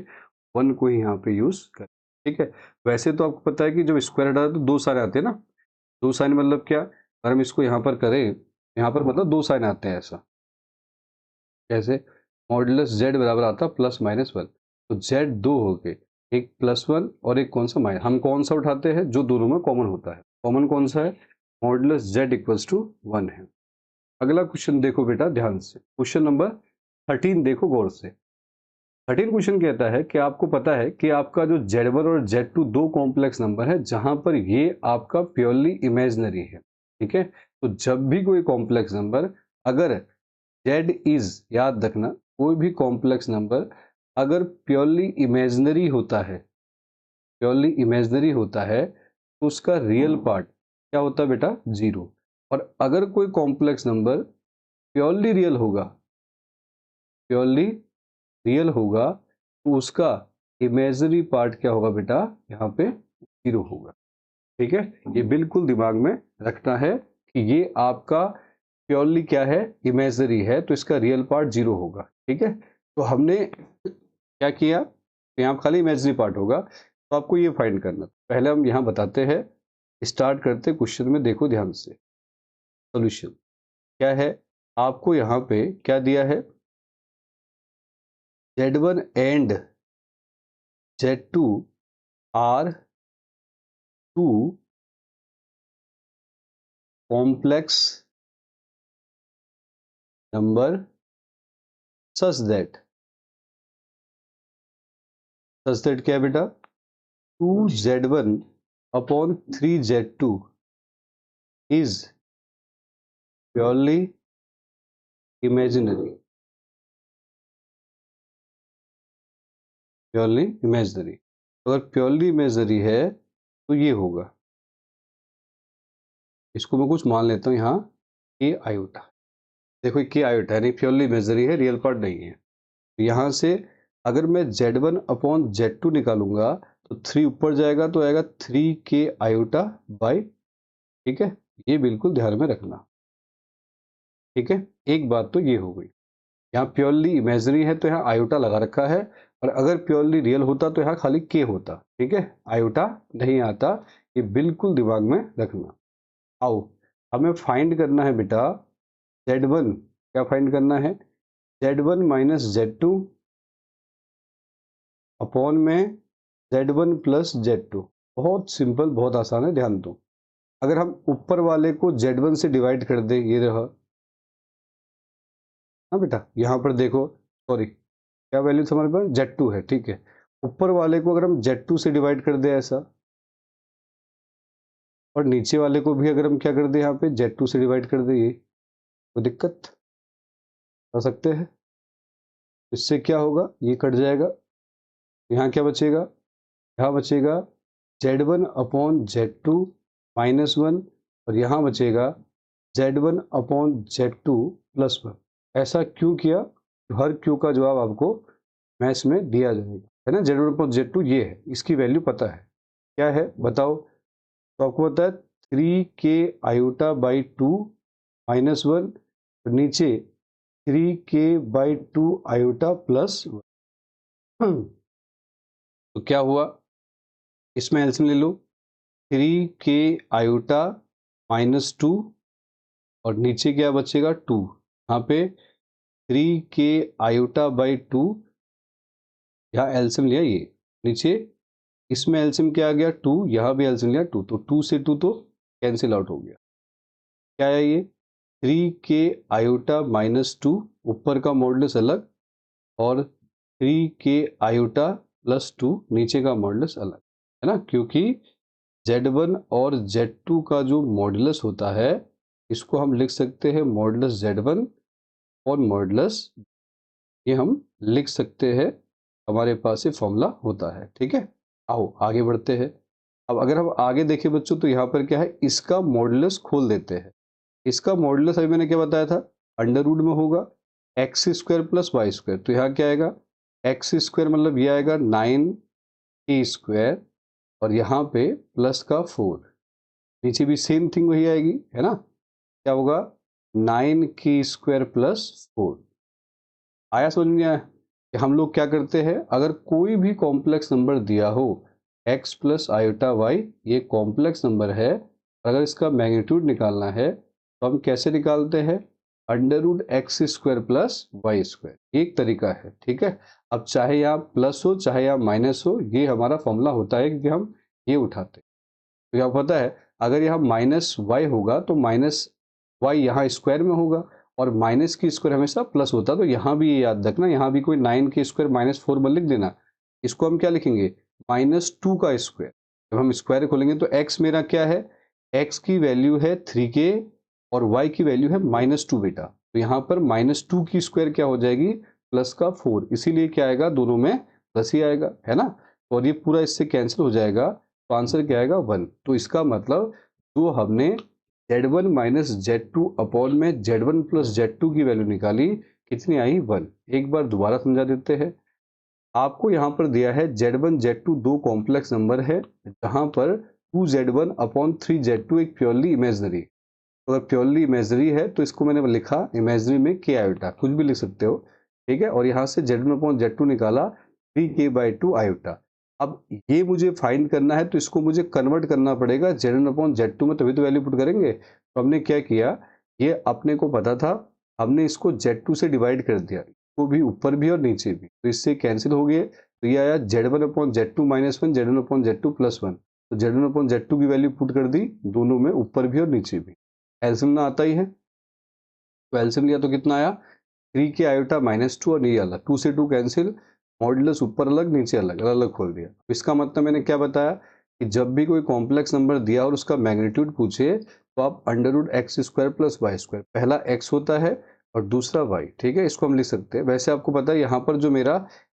1 को ही यहाँ पे यूज करें। ठीक है, वैसे तो आपको पता है कि जब स्क्वायर हटाते तो 2 सारे आते हैं ना, 2 साइन मतलब क्या, अगर हम इसको यहाँ पर करें, यहाँ पर मतलब 2 साइन आते हैं ऐसा, कैसे, मॉडुलस जेड बराबर आता +-1, तो जेड 2 हो गए, एक +1 और एक कौन सा माइनस, हम कौन सा उठाते हैं जो दोनों में कॉमन होता है, कॉमन कौन सा है, मॉडुलस जेड इक्वल्स टू 1 है। अगला क्वेश्चन देखो बेटा ध्यान से, क्वेश्चन नंबर 13 देखो गौर से। 13 क्वेश्चन कहता है कि आपको पता है कि आपका जो Z1 और Z2 दो कॉम्प्लेक्स नंबर है, जहां पर ये आपका प्योरली इमेजिनरी है। ठीक है, तो जब भी कोई कॉम्प्लेक्स नंबर, अगर Z इज, याद रखना, कोई भी कॉम्प्लेक्स नंबर अगर प्योरली इमेजिनरी होता है, प्योरली इमेजिनरी होता है, तो उसका रियल पार्ट क्या होता है बेटा 0। और अगर कोई कॉम्प्लेक्स नंबर प्योरली रियल होगा, प्योरली रियल होगा, तो उसका इमेजिनरी पार्ट क्या होगा बेटा, यहाँ पे 0 होगा। ठीक है, ये बिल्कुल दिमाग में रखना है कि ये आपका प्योरली क्या है, इमेजिनरी है, तो इसका रियल पार्ट 0 होगा। ठीक है, तो हमने क्या किया, यहाँ खाली इमेजिनरी पार्ट होगा, तो आपको ये फाइंड करना। पहले हम यहाँ बताते हैं, स्टार्ट करते क्वेश्चन में, देखो ध्यान से सॉल्यूशन क्या है। आपको यहाँ पे क्या दिया है, Z1 and Z2 are two complex number such that क्या है बेटा, 2Z1 upon 3Z2 is purely imaginary, purely imaginary. अगर प्योरली इमेजिनरी है तो ये होगा, इसको मैं कुछ मान लेता हूँ यहाँ के आयोटा, देखो के आयोटा यानी प्योरली इमेजिनरी है, रियल पार्ट नहीं है। तो यहाँ से अगर मैं Z1 अपॉन Z2 निकालूंगा तो 3 ऊपर जाएगा तो आएगा 3 के आयोटा बाई, ठीक है, ये बिल्कुल ध्यान में रखना। ठीक है, एक बात तो ये हो गई, यहाँ प्योरली इमेजिनरी है तो यहाँ आयोटा लगा रखा है, और अगर प्योरली रियल होता तो यहाँ खाली के होता। ठीक है, आयोटा नहीं आता, ये बिल्कुल दिमाग में रखना। आओ हमें फाइंड करना है बेटा Z1, क्या फाइंड करना है, Z1 माइनस Z2 अपॉन में Z1 प्लस Z2। बहुत सिंपल, बहुत आसान है, ध्यान दो। अगर हम ऊपर वाले को Z1 से डिवाइड कर दे, ये रहा, हाँ बेटा यहाँ पर देखो, सॉरी क्या वैल्यू हमारे पास Z2 है। ठीक है, ऊपर वाले को अगर हम Z2 से डिवाइड कर दे ऐसा, और नीचे वाले को भी अगर हम क्या कर दें यहाँ पे Z2 से डिवाइड कर दें, ये कोई दिक्कत कर सकते हैं। इससे क्या होगा, ये कट जाएगा, यहाँ क्या बचेगा, यहाँ बचेगा Z1 अपॉन Z2 -1 और यहाँ बचेगा Z1 अपॉन Z2 +1। ऐसा क्यों किया? हर क्यू का जवाब आपको मैथ्स में दिया जाएगा, है ना। Z1 अपॉन Z2 ये है, इसकी वैल्यू पता है, क्या है बताओ। तो आपको पता है 3k आयोटा बाई 2 -1 और नीचे 3k बाई 2 आयोटा +1। तो क्या हुआ, इसमें एलसीएम ले लो, 3k आयोटा -2 और नीचे क्या बचेगा 2, यहाँ पे 3k आयोटा बाई 2, यहाँ एलसीएम लिया ये, नीचे इसमें एलसीएम क्या आ गया 2, यहाँ भी एलसीएम लिया 2, तो 2 से 2 तो कैंसिल आउट हो गया। क्या है ये 3k आयोटा -2, ऊपर का मॉडुलस अलग, और 3k आयोटा +2 नीचे का मॉडुलस अलग, है ना। क्योंकि Z1 और Z2 का जो मॉडुलस होता है, इसको हम लिख सकते हैं मॉडुलस Z1 और मॉडुलस, ये हम लिख सकते हैं, हमारे पास ये फॉर्मूला होता है, ठीक है। आओ आगे बढ़ते हैं। अब अगर हम आगे देखें बच्चों, तो यहाँ पर क्या है, इसका मॉडुलस खोल देते हैं। इसका मॉडुलस अभी मैंने क्या बताया था, अंडर रूट में होगा x² + y²। तो यहाँ क्या आएगा, x² मतलब ये आएगा 9k² और यहाँ पे प्लस का 4, नीचे भी सेम थिंग वही आएगी, है ना। क्या होगा 9k² + 4। आया समझ में? आया कि हम लोग क्या करते हैं, अगर कोई भी कॉम्प्लेक्स नंबर दिया हो x + आयोटा y, ये कॉम्प्लेक्स नंबर है, अगर इसका मैग्नीट्यूड निकालना है तो हम कैसे निकालते हैं, √x² + y², एक तरीका है, ठीक है। अब चाहे यहाँ प्लस हो चाहे यहाँ माइनस हो, ये हमारा फॉर्मूला होता है कि हम ये उठाते हैं। तो क्या पता है, अगर यहाँ -y होगा तो -y यहाँ स्क्वायर में होगा, और माइनस की स्क्वायर हमेशा प्लस होता है। तो यहाँ भी ये याद रखना, यहाँ भी कोई 9k² -4 मत लिख देना, इसको हम क्या लिखेंगे -2 का स्क्वायर। जब हम स्क्वायर खोलेंगे तो x मेरा क्या है, x की वैल्यू है 3k और y की वैल्यू है -2 बेटा। तो यहाँ पर -2 की स्क्वायर क्या हो जाएगी, प्लस का 4, इसीलिए क्या आएगा, दोनों में प्लस ही आएगा, है ना। और ये पूरा इससे कैंसिल हो जाएगा, तो आंसर क्या आएगा 1। तो इसका मतलब जो हमने Z1 - Z2 अपॉन में Z1 + Z2 की वैल्यू निकाली, कितनी आई 1। एक बार दोबारा समझा देते हैं। आपको यहाँ पर दिया है Z1 Z2 दो कॉम्प्लेक्स नंबर है, जहाँ पर 2Z1 अपॉन 3Z2 एक प्योरली इमेजनरी, अगर प्योरली इमेजनरी है तो इसको मैंने लिखा इमेजनरी में k आयोटा, कुछ भी लिख सकते हो, ठीक है। और यहाँ से Z1 अपॉन Z2 निकाला 3k/2 आयोटा। अब ये मुझे फाइंड करना है, तो इसको मुझे कन्वर्ट करना पड़ेगा Z1 अपॉन Z2 में, तभी तो वैल्यू पुट करेंगे। तो हमने क्या किया, ये अपने को पता था, हमने इसको Z2 से डिवाइड कर दिया, इसको भी ऊपर भी और नीचे भी, तो इससे कैंसिल हो गए। तो ये आया Z1 upon Z2 -1, Z1 upon Z2 +1। तो Z1 अपॉन Z2 की वैल्यू पुट कर दी, दोनों में ऊपर भी और नीचे भी। एलसीएम ना आता ही है, तो एलसीएम लिया तो कितना आया 3k आयोटा -2 और ये अलग, 2 से 2 कैंसिल, मॉडुलस ऊपर अलग नीचे अलग, अलग खोल दिया। इसका मतलब मैंने क्या बताया कि जब भी कोई कॉम्प्लेक्स नंबर दिया और उसका मैग्नीट्यूड पूछे, तो आप √x² + y², पहला x होता है और दूसरा y, ठीक है। इसको हम लिख सकते हैं। वैसे आपको पता है यहाँ पर जो मेरा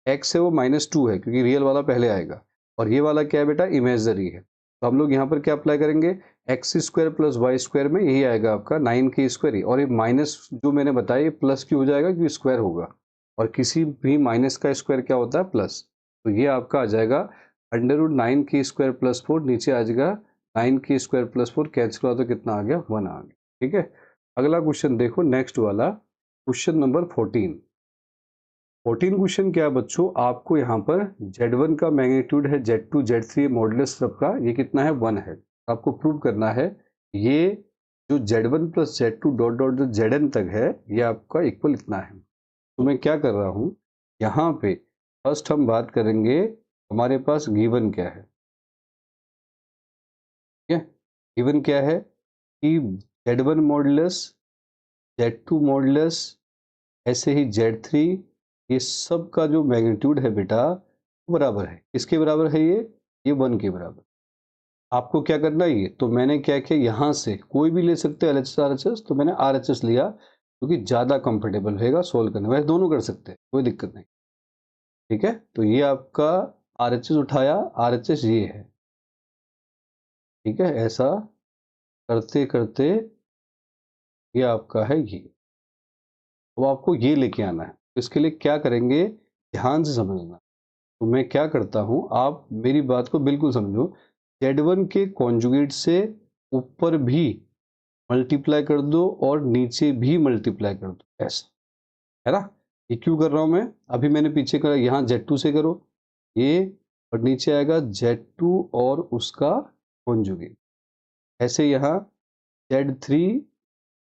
x है वो -2 है, क्योंकि रियल वाला पहले आएगा, और ये वाला क्या है बेटा, इमेजनरी है। तो हम लोग यहाँ पर क्या अप्लाई करेंगे, x² + y² में यही आएगा आपका 9k², और ये माइनस जो मैंने बताया ये प्लस क्यों हो जाएगा, क्योंकि स्क्वायर होगा, और किसी भी माइनस का स्क्वायर क्या होता है, प्लस। तो ये आपका आ जाएगा √9k² + 4, नीचे आ जाएगा 9k² + 4, कैंसिल हुआ तो कितना आ गया, 1 आ गया, ठीक है। अगला क्वेश्चन देखो, नेक्स्ट वाला क्वेश्चन नंबर 14। 14 क्वेश्चन क्या है बच्चों, आपको यहाँ पर Z1 का मैग्नीट्यूड है Z2 Z3 मॉडुलस सबका ये कितना है 1 है। आपको प्रूव करना है ये जो Z1 + Z2 डॉट डॉट जो Zn तक है, ये आपका इक्वल इतना है। तो मैं क्या कर रहा हूँ, यहाँ पे फर्स्ट हम बात करेंगे, हमारे पास गिवन क्या है, ठीक है। गिवन क्या है कि Z1 मॉडुलस, Z2 मॉडुलस, ऐसे ही Z3, ये सब का जो मैग्नीट्यूड है बेटा वो बराबर है, किसके बराबर है, ये 1 के बराबर। आपको क्या करना है ये, तो मैंने क्या किया यहाँ से कोई भी ले सकते हैं LHS RHS, तो मैंने RHS लिया क्योंकि ज़्यादा कंफर्टेबल रहेगा सोल्व करने में। वैसे दोनों कर सकते हैं, कोई दिक्कत नहीं। ठीक है, तो ये आपका RHS उठाया, RHS ये है। ठीक है, ऐसा करते करते ये आपका है ये। अब आपको ये लेके आना है, तो इसके लिए क्या करेंगे, ध्यान से समझना। तो मैं क्या करता हूँ, आप मेरी बात को बिल्कुल समझो। Z1 के कॉन्जुगेट से ऊपर भी मल्टीप्लाई कर दो और नीचे भी मल्टीप्लाई कर दो, ऐसा है ना। ये क्यों कर रहा हूँ मैं, अभी मैंने पीछे करा, यहाँ Z2 से करो ये, और नीचे आएगा Z2 और उसका कॉन्जुगेट। ऐसे यहाँ Z3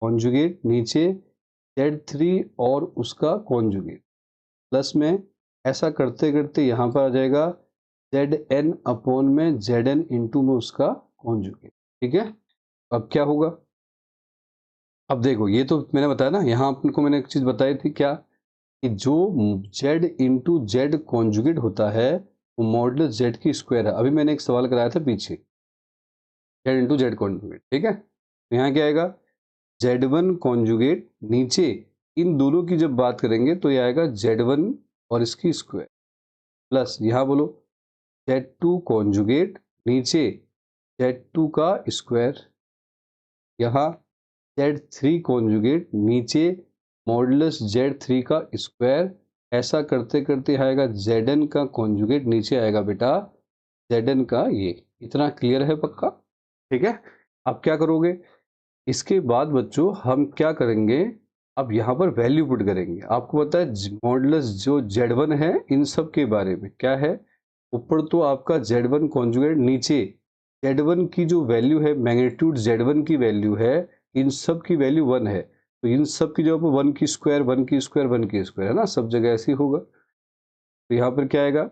कॉन्जुगेट, नीचे Z3 और उसका कॉन्जुगेट, प्लस में ऐसा करते करते यहाँ पर आ जाएगा Zn अपॉन में Zn इंटू में उसका कॉन्जुगेट। ठीक है, अब क्या होगा, अब देखो ये तो मैंने बताया ना, यहाँ आपको मैंने एक चीज बताई थी क्या, कि जो Z इंटू जेड कॉन्जुगेट होता है वो मॉडुलस Z की स्क्वायर है। अभी मैंने एक सवाल कराया था पीछे, Z इंटू जेड कॉन्जुगेट। ठीक है, तो यहाँ क्या आएगा, Z1 कॉन्जुगेट, नीचे इन दोनों की जब बात करेंगे तो ये आएगा Z1 और इसकी स्क्वायर, प्लस यहाँ बोलो Z2 कॉन्जुगेट, नीचे Z2 का स्क्वायर, यहाँ Z3 कॉन्जुगेट, नीचे मॉडुलस Z3 का स्क्वायर। ऐसा करते करते आएगा Zn का कॉन्जुगेट, नीचे आएगा बेटा Zn का ये। इतना क्लियर है पक्का? ठीक है, अब क्या करोगे, इसके बाद बच्चों हम क्या करेंगे, अब यहाँ पर वैल्यू पुट करेंगे। आपको पता है मॉडुलस जो Z1 है इन सब के बारे में क्या है, ऊपर तो आपका Z1 कॉन्जुगेट, नीचे Z1 की जो वैल्यू है, मैग्नीट्यूड Z1 की वैल्यू है, इन सब की वैल्यू 1 है, तो इन सब की जगह पर 1 की स्क्वायर 1 की स्क्वायर 1 की स्क्वायर है ना, सब जगह ऐसे ही होगा। तो यहाँ पर क्या आएगा,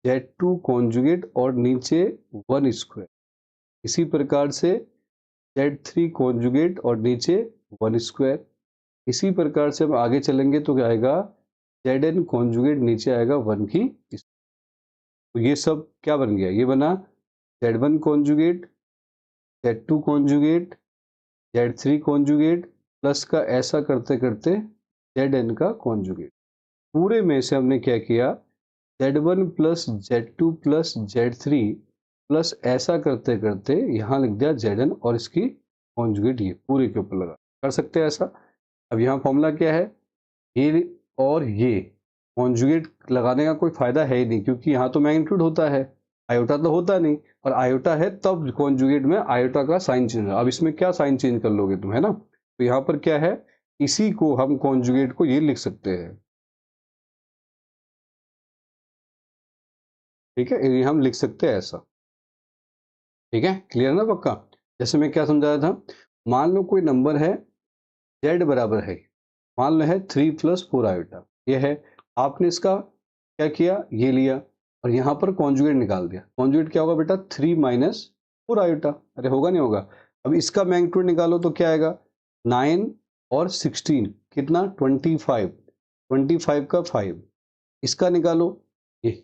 Z2 कॉन्जुगेट और नीचे 1 स्क्वायर। इसी प्रकार से Z3 कॉन्जुगेट और नीचे 1 स्क्वायर। इसी प्रकार से हम आगे चलेंगे तो क्या आएगा, Zn कॉन्जुगेट, नीचे आएगा 1 की स्क्वायर। तो ये सब क्या बन गया, ये बना Z1 conjugate, Z2 conjugate, Z3 conjugate, plus का ऐसा करते करते Zn का कॉन्जुगेट। पूरे में से हमने क्या किया, Z1 plus Z2 plus Z3 plus ऐसा करते करते यहाँ लिख दिया Zn और इसकी कॉन्जुगेट, ये पूरे के ऊपर लगा। कर सकते हैं ऐसा। अब यहाँ फॉर्मूला क्या है, ये और ये कॉन्जुगेट लगाने का कोई फायदा है ही नहीं, क्योंकि यहाँ तो मैग्नीट्यूड होता है, आयोटा तो होता नहीं, और आयोटा है तब कॉन्जुगेट में आयोटा का साइन चेंज। अब इसमें क्या साइन चेंज कर लोगे तुम, है ना। तो यहाँ पर क्या है, इसी को हम कॉन्जुगेट को ये लिख सकते हैं। ठीक है, ये हम लिख सकते हैं ऐसा। ठीक है, क्लियर ना पक्का। जैसे मैं क्या समझाया था, मान लो कोई नंबर है Z बराबर है, मान लो है 3 प्लस 4 आयोटा, ये है। आपने इसका क्या किया, ये लिया और यहाँ पर कॉन्जुगेट निकाल दिया। कॉन्जुगेट क्या होगा बेटा, 3 माइनस 4 आयोटा। अरे होगा नहीं होगा। अब इसका मैग्नीट्यूड निकालो तो क्या आएगा, 9 और 16 कितना, 25, 25 का 5। इसका निकालो, ये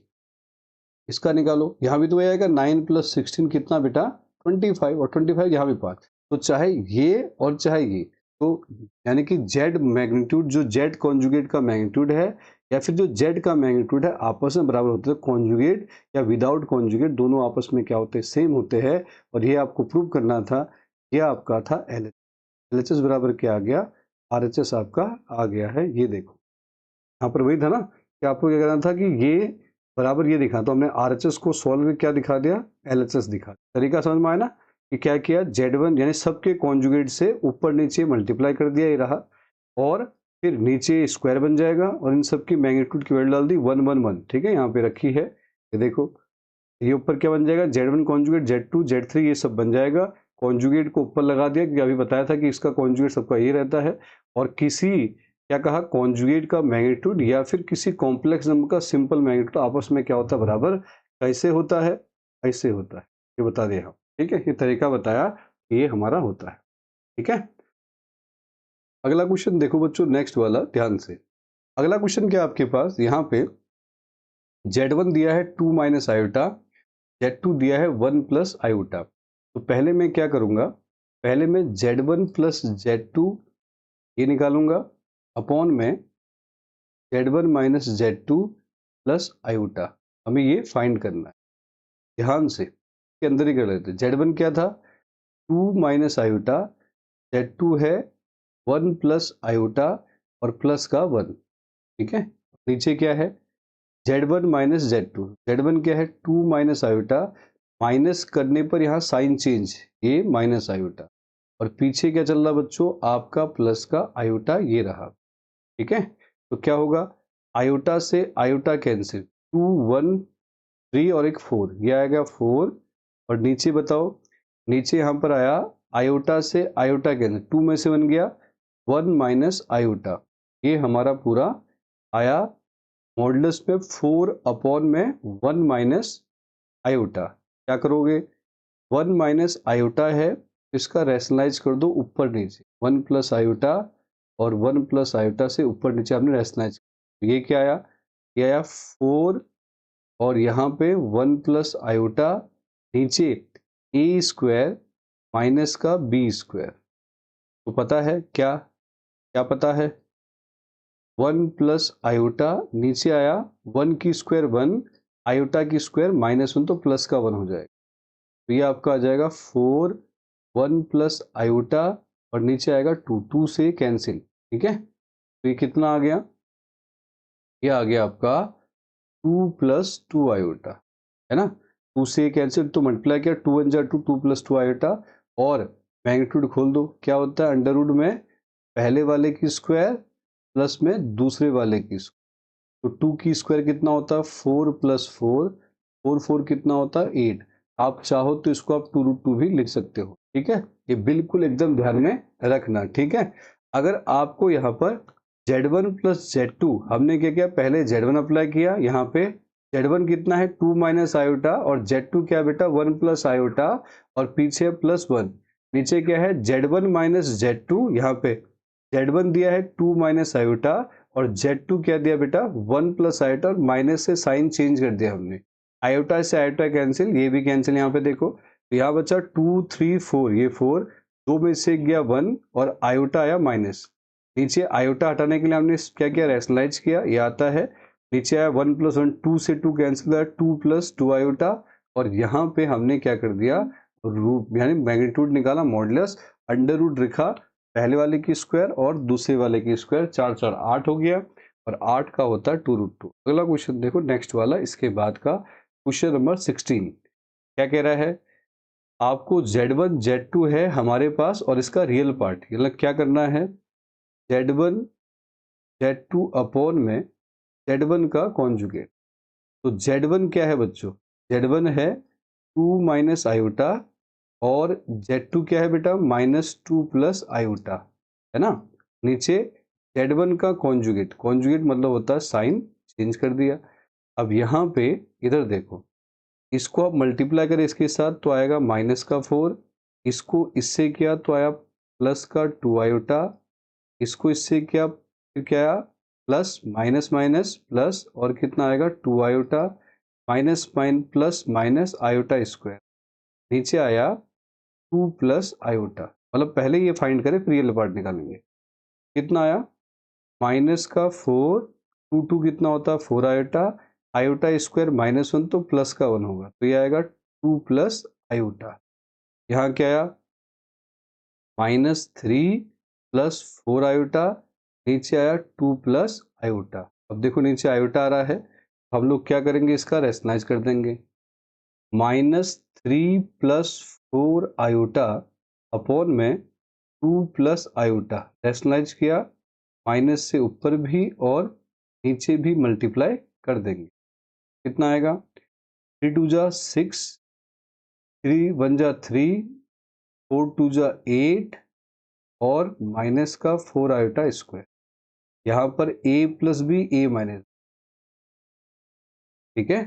इसका निकालो, यहाँ भी तो वही आएगा 9 प्लस 16 कितना बेटा, 25, और 25 यहाँ भी 5। तो चाहे ये और चाहे ये, तो यानी कि Z मैग्नीट्यूड, जो Z कॉन्जुगेट का मैग्नीट्यूड है या फिर जो Z का मैग्नीट्यूड है, आपस में बराबर होते हैं। कॉन्जुगेट या विदाउट कॉन्जुगेट दोनों आपस में क्या होते हैं, सेम होते हैं। और ये आपको प्रूव करना था, ये आपका था LHS बराबर क्या आ गया, RHS आपका आ गया है। ये देखो यहाँ पर वही था ना कि आपको क्या करना था कि ये बराबर ये दिखा, तो हमने RHS को सॉल्व में क्या दिखा दिया, LHS दिखा। तरीका समझ में आया ना, कि क्या किया, Z1 यानी सबके कॉन्जुगेट से ऊपर नीचे मल्टीप्लाई कर दिया, ये रहा, और फिर नीचे स्क्वायर बन जाएगा, और इन सब की मैग्नीट्यूड की वैल्यू डाल दी 1 1 1। ठीक है, यहाँ पे रखी है, ये देखो, ये ऊपर क्या बन जाएगा, Z1 कॉन्जुगेट, Z2 Z3 ये सब बन जाएगा। कॉन्जुगेट को ऊपर लगा दिया, क्योंकि अभी बताया था कि इसका कॉन्जुगेट सबका ये रहता है। और किसी क्या कहा, कॉन्जुगेट का मैग्नीट्यूड या फिर किसी कॉम्प्लेक्स नंबर का सिंपल मैग्नीट्यूड आपस में क्या होता है, बराबर। कैसे होता है, ऐसे होता है, ये बता दिया हम। ठीक है, ये तरीका बताया, ये हमारा होता है। ठीक है, अगला क्वेश्चन देखो बच्चों, नेक्स्ट वाला ध्यान से। अगला क्वेश्चन क्या आपके पास, यहाँ पे Z1 दिया है 2 माइनस आयोटा, Z2 दिया है 1 प्लस आयोटा। तो पहले मैं क्या करूँगा, पहले मैं Z1 प्लस Z2 ये निकालूंगा अपॉन में Z1 minus Z2 plus iota. हमें ये फाइंड करना है, ध्यान से के अंदर ही कर लेते हैं। Z1 क्या था 2 माइनस आयोटा, Z2 है 1 प्लस आयोटा और प्लस का 1, ठीक है। नीचे क्या है Z1 माइनस Z2, Z1 क्या है 2 माइनस आयोटा, माइनस करने पर यहाँ साइन चेंज, ये माइनस आयोटा, और पीछे क्या चल रहा बच्चों आपका प्लस का आयोटा, ये रहा, ठीक है। तो क्या होगा, आयोटा से आयोटा कैंसिल, 2 1 3 और एक 4, ये आएगा 4, और नीचे बताओ, नीचे यहाँ पर आया आयोटा से आयोटा कैंसिल, 2 में से बन गया 1 माइनस आयोटा, ये हमारा पूरा आया मॉडुलस में 4 अपॉन में 1 माइनस आयोटा। क्या करोगे, 1 माइनस आयोटा है, इसका रैशनलाइज कर दो ऊपर नीचे, 1 प्लस आयोटा और 1 प्लस आयोटा से ऊपर नीचे आपने रैशनलाइज, ये क्या आया, ये आया 4, और यहाँ पे 1 प्लस आयोटा, नीचे ए स्क्वायर माइनस का बी स्क्वायर। तो पता है क्या, क्या पता है, 1 प्लस आयोटा, नीचे आया 1 की स्क्वायर 1, आयोटा की स्क्वायर -1, तो प्लस का 1 हो जाएगा। तो ये आपका आ जाएगा 4 1 प्लस आयोटा, और नीचे आएगा 2, 2 से कैंसिल, ठीक है। तो ये कितना आ गया, ये आ गया आपका 2 प्लस 2 आयोटा, है ना। 2 से कैंसिल तो मल्टीप्लाई किया, 2 1 जा 2, 2 प्लस 2 आयोटा, और मैग्नीट्यूड खोल दो, क्या होता है अंडर रूट में पहले वाले की स्क्वायर प्लस में दूसरे वाले की स्क्वायर। तो 2 की स्क्वायर कितना होता है 4 प्लस 4, 4 4 कितना होता है 8। आप चाहो तो इसको आप 2√2 भी लिख सकते हो, ठीक है। ये बिल्कुल एकदम ध्यान में रखना, ठीक है। अगर आपको यहाँ पर Z1 प्लस Z2, हमने क्या किया, पहले Z1 अप्लाई किया, यहाँ पे Z1 कितना है 2 माइनस आयोटा, और Z2 क्या बेटा 1 प्लस आयोटा, और पीछे प्लस 1, नीचे क्या है Z1 माइनस Z2, यहाँ पे Z1 दिया है 2 माइनस आयोटा, और Z2 क्या दिया बेटा 1 प्लस आयोटा, और माइनस से साइन चेंज कर दिया हमने, आयोटा से आयोटा कैंसिल, ये भी कैंसिल, यहाँ पे देखो, तो यहाँ बचा 2 3 4, ये 4, 2 में से गया 1, और आयोटा आया माइनस, नीचे आयोटा हटाने के लिए हमने क्या किया, रैशनलाइज किया, ये आता है, नीचे आया 1 प्लस 1, 2 से 2 कैंसिल, 2 प्लस 2 आयोटा, और यहाँ पे हमने क्या कर दिया, रूट यानी मैग्नीट्यूड निकाला, मॉडुलस अंडर रूट लिखा, पहले वाले की स्क्वायर और दूसरे वाले की स्क्वायर, 4 4 8 हो गया, और 8 का होता है 2√2। अगला क्वेश्चन देखो नेक्स्ट वाला, इसके बाद का क्वेश्चन नंबर 16 क्या कह रहा है, आपको Z1 Z2 है हमारे पास, और इसका रियल पार्ट, मतलब क्या करना है, Z1 Z2 अपॉन में Z1 का कॉन्जुगेट। तो Z1 क्या है बच्चों, Z1 है 2 माइनस आयोटा, और Z2 क्या है बेटा -2 प्लस आयोटा, है ना। नीचे Z1 का कॉन्जुगेट, कॉन्जुगेट मतलब होता है साइन चेंज कर दिया। अब यहाँ पे इधर देखो, इसको आप मल्टीप्लाई करें इसके साथ तो आएगा -4, इसको इससे किया तो आया प्लस का 2 आयोटा, इसको इससे किया फिर क्या आया प्लस माइनस माइनस प्लस, और कितना आएगा 2 iota, minus plus minus iota square, नीचे आया 2 प्लस आयोटा। मतलब पहले ये फाइंड करें फिर रियल पार्ट निकालेंगे, कितना आया माइनस का 4, 2 2 कितना होता है 4 आयोटा, आयोटा स्क्वायर -1 तो प्लस का 1 होगा, तो ये आएगा 2 प्लस आयोटा। यहाँ क्या आया -3 प्लस 4 आयोटा, नीचे आया 2 प्लस आयोटा। अब देखो नीचे आयोटा आ रहा है, हम लोग क्या करेंगे, इसका रैशनलाइज कर देंगे, -3 प्लस 4 आयोटा अपॉन में 2 प्लस आयोटा, रैशनलाइज किया, माइनस से ऊपर भी और नीचे भी मल्टीप्लाई कर देंगे, कितना आएगा 3 2 जा 6, 3 1 जा 3, 4 2 जा 8, और माइनस का 4 आयोटा स्क्वायर, यहाँ पर a plus b a minus, ठीक है।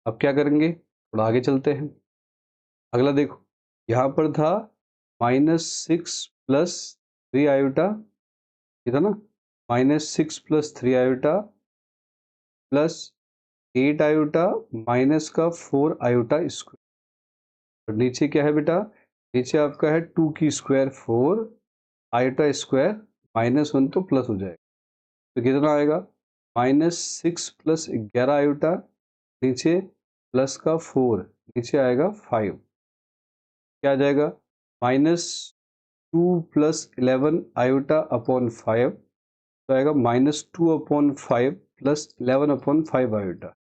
अब क्या करेंगे, थोड़ा आगे चलते हैं, अगला देखो, यहाँ पर था -6 प्लस 3 आयोटा, ये था ना, -6 plus 3 iota plus 8 iota minus का 4 आयोटा स्क्वायर, और नीचे क्या है बेटा, नीचे आपका है 2 की स्क्वायर 4 आयोटा स्क्वायर -1 तो प्लस हो जाएगा, तो कितना आएगा -6 प्लस 11 आयोटा, नीचे प्लस का 4, नीचे आएगा 5, क्या आ जाएगा -2 प्लस 11 आयोटा अपॉन 5, तो आएगा -2 अपॉन 5 प्लस 11 अपॉन 5 आयोटा।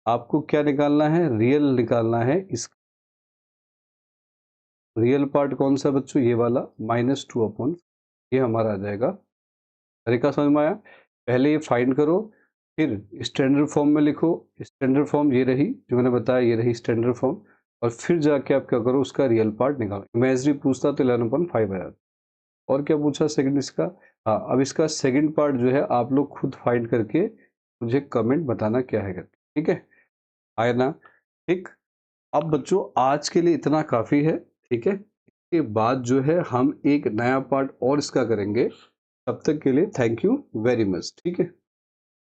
आपको क्या निकालना है, रियल निकालना है। इस रियल पार्ट कौन सा बच्चों, ये वाला -2 अपॉन, ये हमारा आ जाएगा। तरीका समझ में आया? पहले ये फाइंड करो, फिर स्टैंडर्ड फॉर्म में लिखो। स्टैंडर्ड फॉर्म ये रही जो मैंने बताया, ये रही स्टैंडर्ड फॉर्म, और फिर जाके आप क्या करो, उसका रियल पार्ट निकालो। इमेजिनरी पूछता तो 11/5 आया। और क्या पूछा सेकंड इसका? हाँ, अब इसका सेकंड पार्ट जो है आप लोग खुद फाइंड करके मुझे कमेंट बताना क्या है करके, ठीक है? आया ना? ठीक। अब बच्चों आज के लिए इतना काफ़ी है, ठीक है? इसके बाद जो है हम एक नया पार्ट और इसका करेंगे। तब तक के लिए थैंक यू वेरी मच, ठीक है?